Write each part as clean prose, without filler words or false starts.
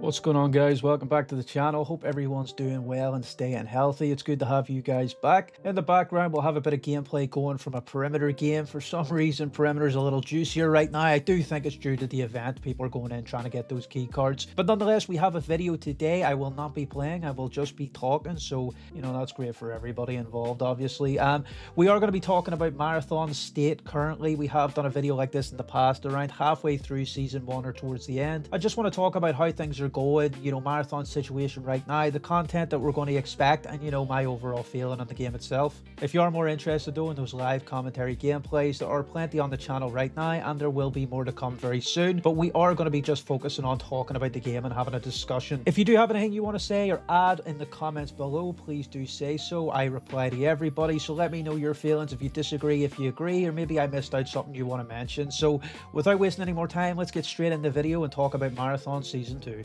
What's going on, guys? Welcome back to the channel. Hope everyone's doing well and staying healthy. It's good to have you guys back. In the background, we'll have a bit of gameplay going from a perimeter game. For some reason, perimeter's a little juicier right now. I do think it's due to the event. People are going in trying to get those key cards. But nonetheless, we have a video today. I will not be playing. I will just be talking. So, that's great for everybody involved, obviously. We are going to be talking about Marathon state currently. We have done a video like this in the past, around halfway through Season 1 or towards the end. I just want to talk about how things are going, Marathon situation right now, the content that we're going to expect, and my overall feeling on the game itself. If you are more interested though in those live commentary gameplays, there are plenty on the channel right now, and there will be more to come very soon, but we are going to be just focusing on talking about the game and having a discussion. If you do have anything you want to say or add in the comments below, please do say so. I reply to everybody, so let me know your feelings, if you disagree, if you agree, or maybe I missed out something you want to mention. So without wasting any more time, let's get straight in the video and talk about Marathon Season 2.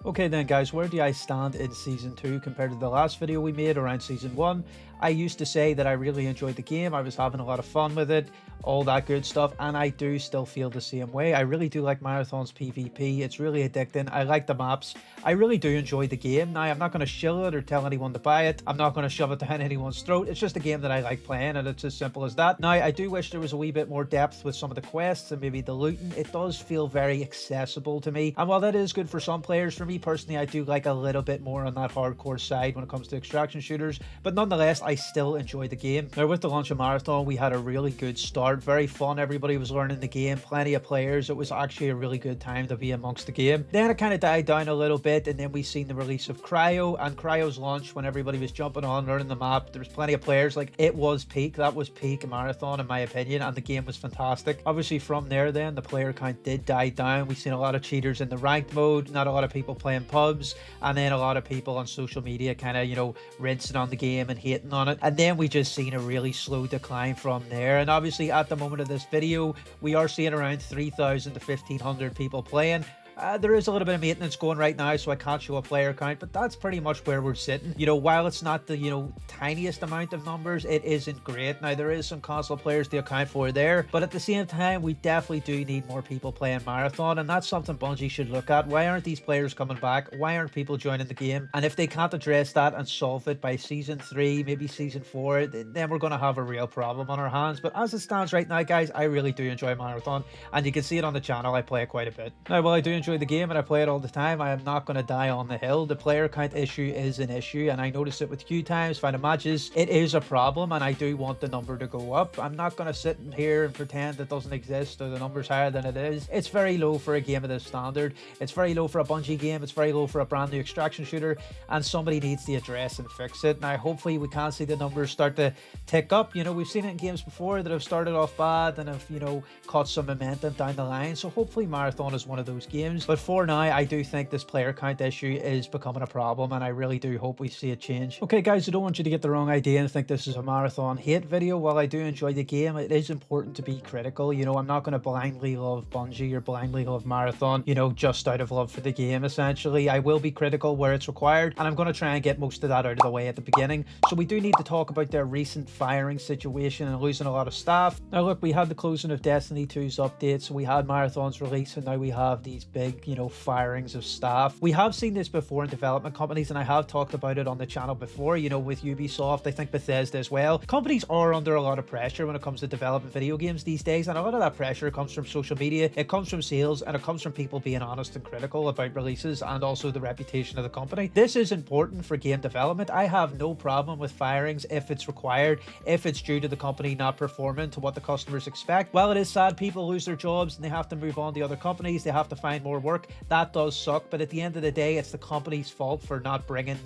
Okay then, guys, where do I stand in Season 2 compared to the last video we made around Season 1? I used to say that I really enjoyed the game, I was having a lot of fun with it, all that good stuff, and I do still feel the same way. I really do like Marathon's PvP, it's really addicting, I like the maps, I really do enjoy the game. Now, I'm not going to shill it or tell anyone to buy it, I'm not going to shove it down anyone's throat, it's just a game that I like playing, and it's as simple as that. Now, I do wish there was a wee bit more depth with some of the quests and maybe the looting. It does feel very accessible to me, and while that is good for some players, for me personally, I do like a little bit more on that hardcore side when it comes to extraction shooters, but nonetheless, I still enjoy the game. Now, with the launch of Marathon, we had a really good start, very fun, everybody was learning the game, plenty of players, it was actually a really good time to be amongst the game. Then it kind of died down a little bit, and then we seen the release of Cryo, and Cryo's launch when everybody was jumping on, learning the map, there was plenty of players, like, it was peak, that was peak Marathon in my opinion, and the game was fantastic. Obviously from there then, the player count did die down, we seen a lot of cheaters in the ranked mode, not a lot of people playing pubs, and then a lot of people on social media kind of, rinsing on the game and hating on it. And then we just seen a really slow decline from there. And obviously at the moment of this video, we are seeing around 3,000 to 1,500 people playing. There is a little bit of maintenance going right now, so I can't show a player count, but that's pretty much where we're sitting. While it's not the, tiniest amount of numbers, it isn't great. Now, there is some console players to account for there, but at the same time, we definitely do need more people playing Marathon, and that's something Bungie should look at. Why aren't these players coming back? Why aren't people joining the game? And if they can't address that and solve it by Season 3, maybe Season 4, then we're going to have a real problem on our hands. But as it stands right now, guys, I really do enjoy Marathon, and you can see it on the channel. I play it quite a bit. Now, while I do enjoy the game and I play it all the time, I am not going to die on the hill. The player count issue is an issue, and I notice it with queue times, final matches. It is a problem, and I do want the number to go up. I'm not going to sit in here and pretend it doesn't exist or the number's higher than it is. It's very low for a game of this standard. It's very low for a Bungie game. It's very low for a brand new extraction shooter, and somebody needs to address and fix it. Now, hopefully we can see the numbers start to tick up. We've seen it in games before that have started off bad and have, caught some momentum down the line. So hopefully Marathon is one of those games. But for now, I do think this player count issue is becoming a problem, and I really do hope we see it change. Okay, guys, I don't want you to get the wrong idea and think this is a Marathon hate video. While I do enjoy the game, it is important to be critical. I'm not going to blindly love Bungie or blindly love Marathon, just out of love for the game, essentially. I will be critical where it's required, and I'm going to try and get most of that out of the way at the beginning. So we do need to talk about their recent firing situation and losing a lot of staff. Now, look, we had the closing of Destiny 2's update, so we had Marathon's release, and now we have these big, firings of staff. We have seen this before in development companies, and I have talked about it on the channel before, with Ubisoft, I think Bethesda as well. Companies are under a lot of pressure when it comes to developing video games these days, and a lot of that pressure comes from social media, it comes from sales, and it comes from people being honest and critical about releases and also the reputation of the company. This is important for game development. I have no problem with firings if it's required, if it's due to the company not performing to what the customers expect. While it is sad people lose their jobs and they have to move on to other companies, they have to find more work, that does suck, but at the end of the day, it's the company's fault for not bringing,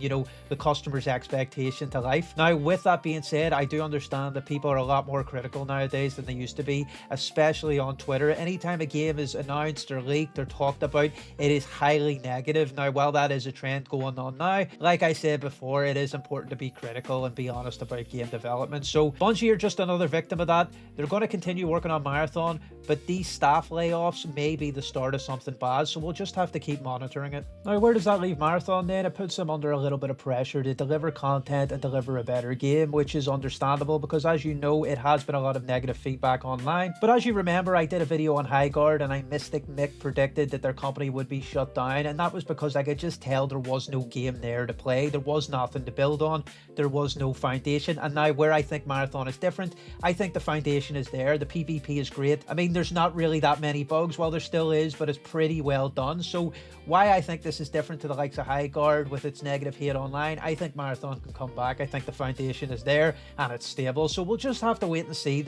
the customer's expectation to life. Now, with that being said, I do understand that people are a lot more critical nowadays than they used to be, especially on Twitter. Anytime a game is announced or leaked or talked about, it is highly negative. Now, while that is a trend going on now, like I said before, it is important to be critical and be honest about game development. So Bungie are just another victim of that. They're going to continue working on Marathon, but these staff layoffs may be the start of something bad. has, so we'll just have to keep monitoring it. Now, where does that leave Marathon then? It puts them under a little bit of pressure to deliver content and deliver a better game, which is understandable because, as you know, it has been a lot of negative feedback online. But as you remember, I did a video on Highguard and Mrmickk predicted that their company would be shut down, and that was because I could just tell there was no game there to play. There was nothing to build on. There was no foundation. And now where I think Marathon is different, I think the foundation is there. The PvP is great. I mean, there's not really that many bugs. Well, there still is, but it's pretty well done. So why I think this is different to the likes of Highguard with its negative hate online, I think Marathon can come back. I think the foundation is there and it's stable. So we'll just have to wait and see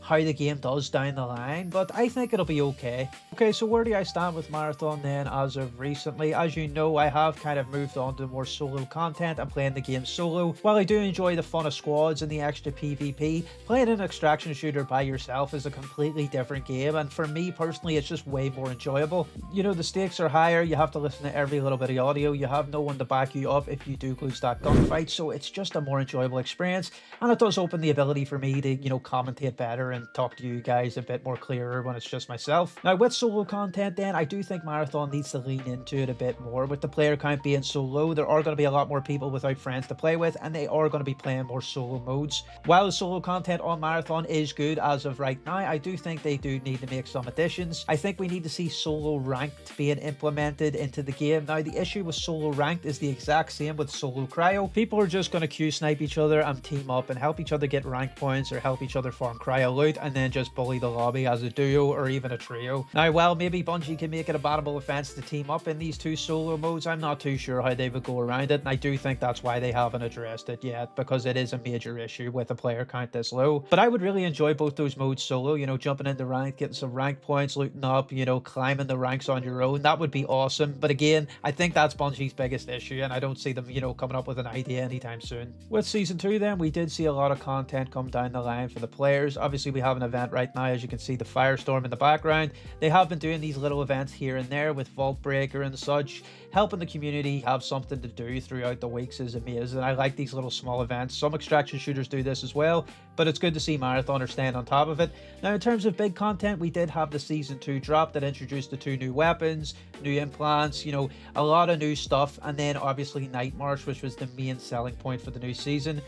how the game does down the line, but I think it'll be okay. Okay, so where do I stand with Marathon then as of recently? As you know, I have kind of moved on to more solo content. I'm playing the game solo. While I do enjoy the fun of squads and the extra PvP, playing an extraction shooter by yourself is a completely different game, and for me personally, it's just way more enjoyable. You know, the stakes are higher. You have to listen to every little bit of audio. You have no one to back you up if you do lose that gunfight, so it's just a more enjoyable experience, and it does open the ability for me to, you know, commentate better and talk to you guys a bit more clearer when it's just myself. Now, with solo content then, I do think Marathon needs to lean into it a bit more. With the player count being so low, there are going to be a lot more people without friends to play with, and they are going to be playing more solo modes. While the solo content on Marathon is good as of right now, I do think they do need to make some additions. I think we need to see solo ranked being implemented into the game. Now, the issue with solo ranked is the exact same with solo cryo. People are just going to Q snipe each other and team up and help each other get rank points or help each other farm cryo loot and then just bully the lobby as a duo or even a trio. Now, while maybe Bungie can make it a bannable offense to team up in these two solo modes, I'm not too sure how they would go around it, and I do think that's why they haven't addressed it yet, because it is a major issue with a player count this low. But I would really enjoy both those modes solo, you know, jumping into rank, getting some rank points, looting up, you know, climbing the ranks on your own. That would be awesome. But again, I think that's Bungie's biggest issue, and I don't see them, you know, coming up with an idea anytime soon. With Season 2 then, we did see a lot of content come down the line for the players. Obviously, we have an event right now, as you can see the Firestorm in the background. They have been doing these little events here and there with Vault Breaker and such. Helping the community have something to do throughout the weeks is amazing. I like these little small events. Some extraction shooters do this as well, but it's good to see Marathon are staying on top of it. Now, in terms of big content, we did have the Season 2 drop that introduced the 2 new weapons, new implants, you know, a lot of new stuff, and then obviously Night March, which was the main selling point for the new season.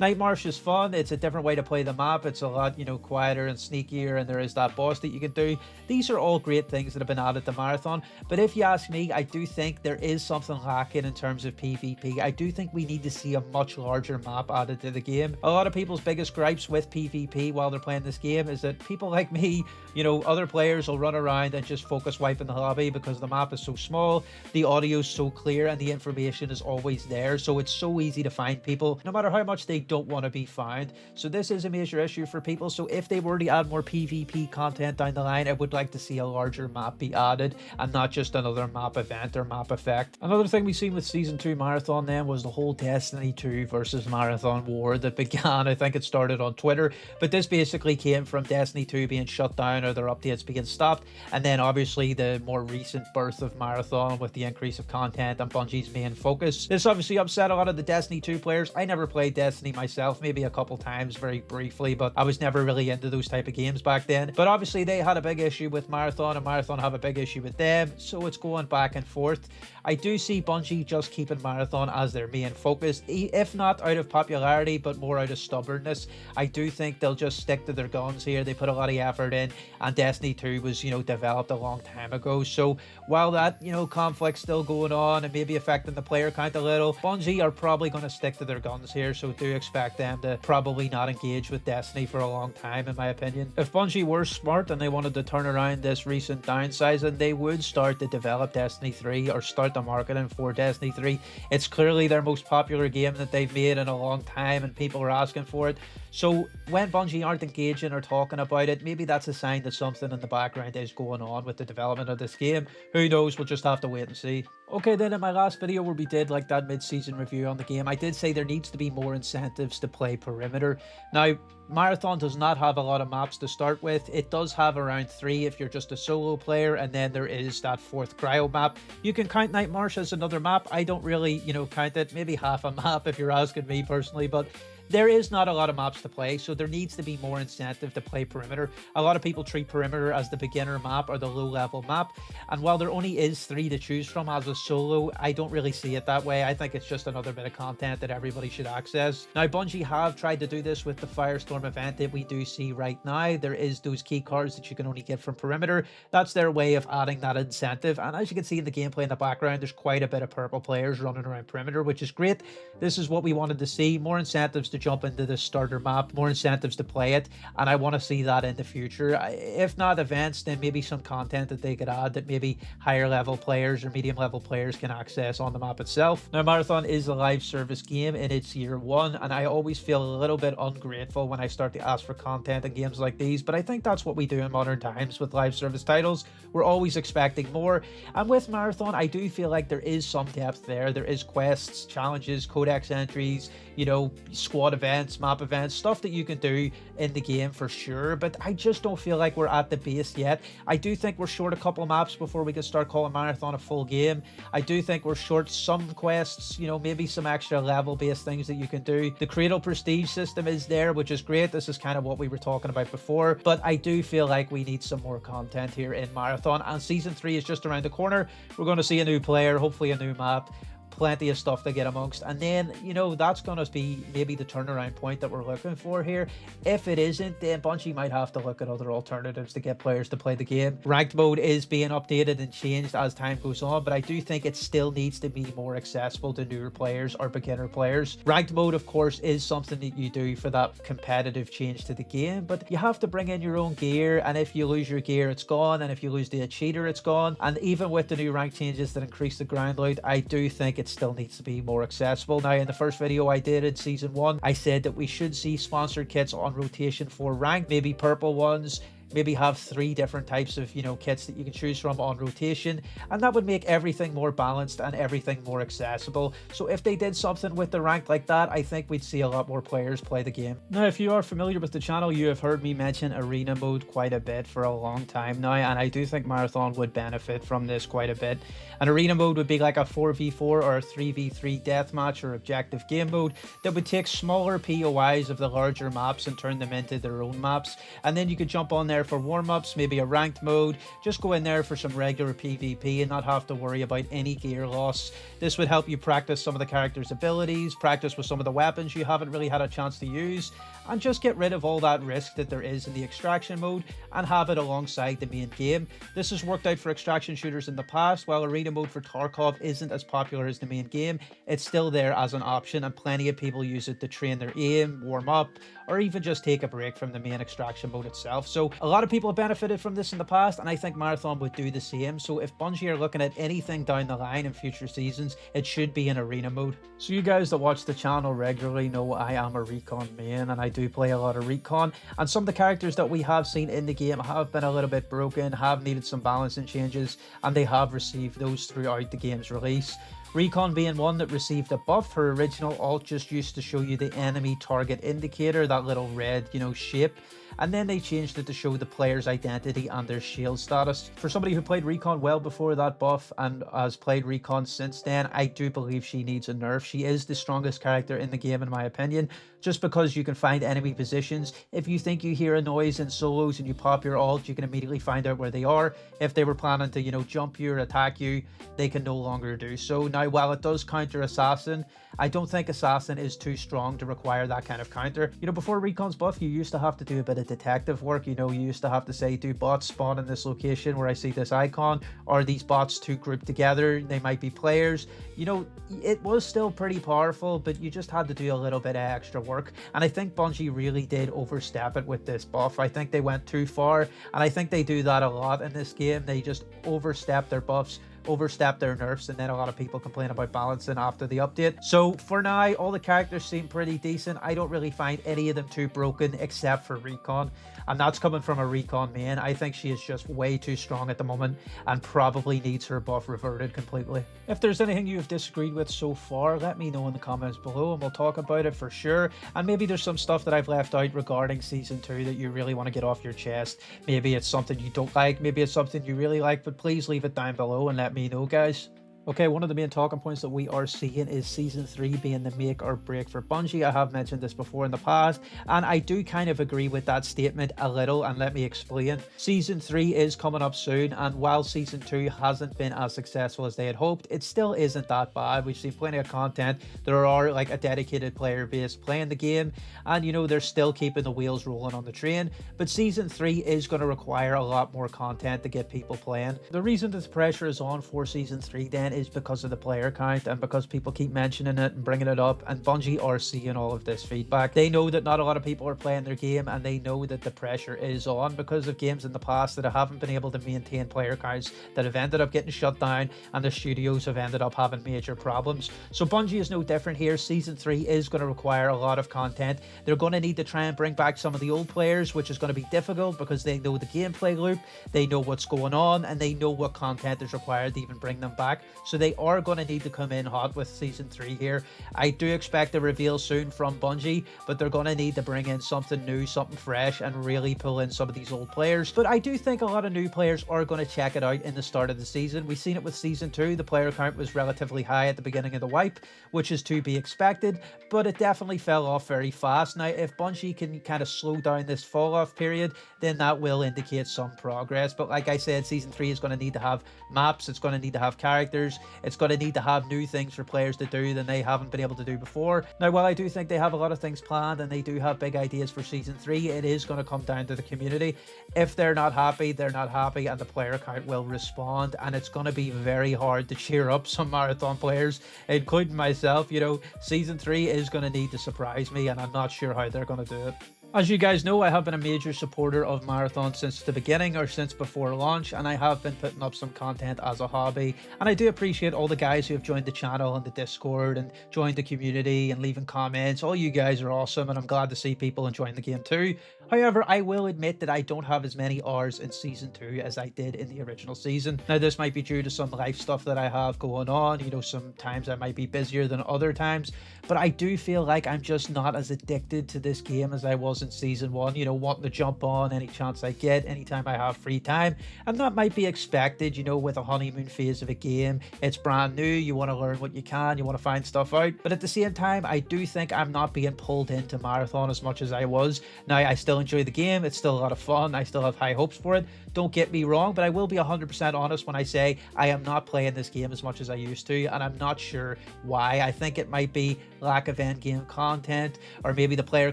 Night March is fun. It's a different way to play the map. It's a lot, you know, quieter and sneakier, and there is that boss that you can do. These are all great things that have been added to Marathon, but if you ask me, I do think there is something lacking in terms of PvP. I do think we need to see a much larger map added to the game. A lot of people's biggest gripes with PvP while they're playing this game is that people like me, you know, other players will run around and just focus wiping the lobby because the map is so small, the audio is so clear, and the information is always there, so it's so easy to find people, no matter how much they don't want to be found. So this is a major issue for people. So if they were to add more PvP content down the line, I would like to see a larger map be added and not just another map event or map effect. Another thing we've seen with Season 2 Marathon then was the whole Destiny 2 versus Marathon war that began, I think it started on Twitter, but this basically came from Destiny 2 being shut down or their updates being stopped, and then obviously the more recent birth of Marathon with the increase of content and Bungie's main focus. This obviously upset a lot of the Destiny 2 players. I never played Destiny myself, maybe a couple times very briefly, but I was never really into those type of games back then. But obviously they had a big issue with Marathon and Marathon have a big issue with them, so it's going back and forth. I do see Bungie just keeping Marathon as their main focus, if not out of popularity but more out of stubbornness. I do think they'll just stick to their guns here. They put a lot of effort in, and Destiny 2 was, you know, developed a long time ago. So while that, you know, conflict's still going on and maybe affecting the player count a little, Bungie are probably going to stick to their guns here, so do expect them to probably not engage with Destiny for a long time, in my opinion. If Bungie were smart and they wanted to turn around this recent downsizing, they would start to develop Destiny 3 or start the marketing for Destiny 3. It's clearly their most popular game that they've made in a long time and people are asking for it. So when Bungie aren't engaging or talking about it, maybe that's a sign that something in the background is going on with the development of this game. Who knows? We'll just have to wait and see. Okay, then in my last video where we did like that mid-season review on the game, I did say there needs to be more incentives to play perimeter. Now, Marathon does not have a lot of maps to start with. It does have around 3 if you're just a solo player, and then there is that 4th cryo map. You can count Night March as another map. I don't really, you know, count it. Maybe half a map if you're asking me personally, but there is not a lot of maps to play, so there needs to be more incentive to play perimeter. A lot of people treat perimeter as the beginner map or the low level map, and while there only is 3 to choose from as a solo, I don't really see it that way. I think it's just another bit of content that everybody should access. Now, Bungie have tried to do this with the Firestorm event that we do see right now. There is those key cards that you can only get from perimeter. That's their way of adding that incentive, and as you can see in the gameplay in the background, there's quite a bit of purple players running around perimeter, which is great. This is what we wanted to see, more incentives to jump into the starter map, more incentives to play it, and I want to see that in the future. If not events, then maybe some content that they could add that maybe higher level players or medium level players can access on the map itself. Now, Marathon is a live service game in its year 1, and I always feel a little bit ungrateful when I start to ask for content in games like these, but I think that's what we do in modern times with live service titles. We're always expecting more, and with Marathon, I do feel like there is some depth there. There is quests, challenges, codex entries, you know, squad events, map events, stuff that you can do in the game for sure, but I just don't feel like we're at the base yet. I do think we're short a couple maps before we can start calling Marathon a full game. I do think we're short some quests, you know, maybe some extra level based things that you can do. The Cradle Prestige system is there, which is great. This is kind of what we were talking about before, but I do feel like we need some more content here in Marathon, and season 3 is just around the corner. We're going to see a new player, hopefully a new map, plenty of stuff to get amongst, and then, you know, that's going to be maybe the turnaround point that we're looking for here. If it isn't, then Bungie might have to look at other alternatives to get players to play the game. Ranked mode is being updated and changed as time goes on, but I do think it still needs to be more accessible to newer players or beginner players. Ranked mode, of course, is something that you do for that competitive change to the game, but you have to bring in your own gear, and if you lose your gear, it's gone, and if you lose the cheater, it's gone. And even with the new rank changes that increase the ground load, I do think it still needs to be more accessible. Now, in the first video I did in season 1, I said that we should see sponsored kits on rotation for rank, maybe purple ones, maybe have 3 different types of, you know, kits that you can choose from on rotation, and that would make everything more balanced and everything more accessible. So if they did something with the rank like that, I think we'd see a lot more players play the game. Now, if you are familiar with the channel, you have heard me mention arena mode quite a bit for a long time now, and I do think Marathon would benefit from this quite a bit. An arena mode would be like a 4v4 or a 3v3 deathmatch or objective game mode that would take smaller POIs of the larger maps and turn them into their own maps, and then you could jump on there for warm-ups, maybe a ranked mode, just go in there for some regular PvP and not have to worry about any gear loss. This would help you practice some of the character's abilities, practice with some of the weapons you haven't really had a chance to use, and just get rid of all that risk that there is in the extraction mode and have it alongside the main game. This has worked out for extraction shooters in the past. While arena mode for Tarkov isn't as popular as the main game, it's still there as an option, and plenty of people use it to train their aim, warm up, or even just take a break from the main extraction mode itself. So a lot of people have benefited from this in the past, and I think Marathon would do the same. So if Bungie are looking at anything down the line in future seasons, it should be in arena mode. So you guys that watch the channel regularly know I am a Recon main, and I do play a lot of Recon, and some of the characters that we have seen in the game have been a little bit broken, have needed some balancing changes, and they have received those throughout the game's release. Recon being one that received a buff. Her original ult just used to show you the enemy target indicator, that little red, you know, shape. And then they changed it to show the player's identity and their shield status. For somebody who played Recon well before that buff and has played Recon since then, I do believe she needs a nerf. She is the strongest character in the game in my opinion, just because you can find enemy positions. If you think you hear a noise in solos and you pop your ult, you can immediately find out where they are. If they were planning to, you know, jump you or attack you, they can no longer do so. Now, while it does counter Assassin, I don't think Assassin is too strong to require that kind of counter. You know, before Recon's buff, you used to have to do a bit of detective work. You know, you used to have to say, do bots spawn in this location where I see this icon? Are these bots too grouped together? They might be players. You know, it was still pretty powerful, but you just had to do a little bit of extra work. And I think Bungie really did overstep it with this buff. I think they went too far, and I think they do that a lot in this game. They just overstep their buffs, overstep their nerfs, and then a lot of people complain about balancing after the update. So for now, all the characters seem pretty decent. I don't really find any of them too broken except for Recon, and that's coming from a Recon main. I think she is just way too strong at the moment and probably needs her buff reverted completely. If there's anything you have disagreed with so far, let me know in the comments below and we'll talk about it for sure. And maybe there's some stuff that I've left out regarding season 2 that you really want to get off your chest. Maybe it's something you don't like, maybe it's something you really like, but please leave it down below and let me know, guys. Okay, one of the main talking points that we are seeing is Season 3 being the make or break for Bungie. I have mentioned this before in the past, and I do kind of agree with that statement a little, and let me explain. Season 3 is coming up soon, and while Season 2 hasn't been as successful as they had hoped, it still isn't that bad. We've seen plenty of content. There are like a dedicated player base playing the game, and you know, they're still keeping the wheels rolling on the train, but Season 3 is going to require a lot more content to get people playing. The reason that the pressure is on for Season 3 then is because of the player count and because people keep mentioning it and bringing it up, and Bungie are seeing all of this feedback. They know that not a lot of people are playing their game, and they know that the pressure is on because of games in the past that haven't been able to maintain player counts, that have ended up getting shut down, and the studios have ended up having major problems. So Bungie is no different here. Season 3 is going to require a lot of content. They're going to need to try and bring back some of the old players, which is going to be difficult because they know the gameplay loop, they know what's going on, and they know what content is required to even bring them back. So they are going to need to come in hot with Season 3 here. I do expect a reveal soon from Bungie, but they're going to need to bring in something new, something fresh, and really pull in some of these old players. But I do think a lot of new players are going to check it out in the start of the season. We've seen it with Season 2. The player count was relatively high at the beginning of the wipe, which is to be expected, but it definitely fell off very fast. Now, if Bungie can kind of slow down this fall off period, then that will indicate some progress. But like I said, Season 3 is going to need to have maps, it's going to need to have characters, it's going to need to have new things for players to do than they haven't been able to do before. Now, while I do think they have a lot of things planned and they do have big ideas for Season 3, it is going to come down to the community. If they're not happy, they're not happy, and the player count will respond, and it's going to be very hard to cheer up some marathon players, including myself. You know, Season 3 is going to need to surprise me, and I'm not sure how they're going to do it. As you guys know, I have been a major supporter of Marathon since the beginning, or since before launch, and I have been putting up some content as a hobby, and I do appreciate all the guys who have joined the channel and the Discord and joined the community and leaving comments. All you guys are awesome, and I'm glad to see people enjoying the game too. However, I will admit that I don't have as many hours in Season 2 as I did in the original season. Now, this might be due to some life stuff that I have going on. You know, sometimes I might be busier than other times, but I do feel like I'm just not as addicted to this game as I was in Season 1, you know, wanting to jump on any chance I get, anytime I have free time. And that might be expected, you know, with a honeymoon phase of a game. It's brand new, you want to learn what you can, you want to find stuff out. But at the same time, I do think I'm not being pulled into Marathon as much as I was. Now, I still enjoy the game, it's still a lot of fun, I still have high hopes for it, don't get me wrong, but I will be 100% honest when I say I am not playing this game as much as I used to, and I'm not sure why. I think it might be lack of end game content, or maybe the player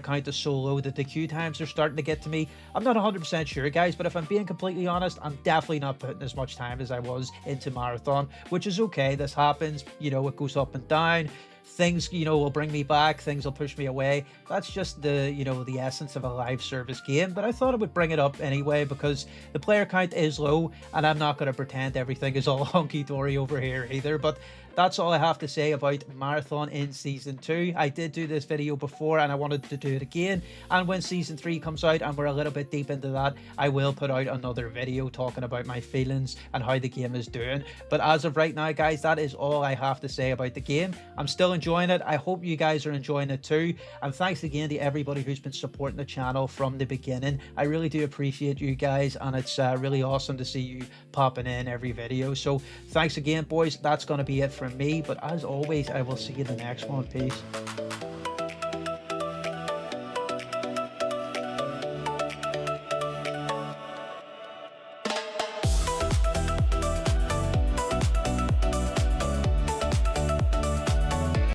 count is so low that the queue times are starting to get to me. I'm not 100% sure, guys, but if I'm being completely honest, I'm definitely not putting as much time as I was into Marathon, which is okay. This happens, you know, it goes up and down. Things, you know, will bring me back, things will push me away. That's just the, you know, the essence of a live service game. But I thought I would bring it up anyway because the player count is low, and I'm not going to pretend everything is all hunky-dory over here either. But that's all I have to say about Marathon in Season 2. I did do this video before, and I wanted to do it again. And when Season 3 comes out and we're a little bit deep into that, I will put out another video talking about my feelings and how the game is doing. But as of right now, guys, that is all I have to say about the game. I'm still enjoying it. I hope you guys are enjoying it too. And thanks again to everybody who's been supporting the channel from the beginning. I really do appreciate you guys, and it's really awesome to see you popping in every video. So thanks again, boys. That's going to be it from me, but as always, I will see you in the next one. Peace.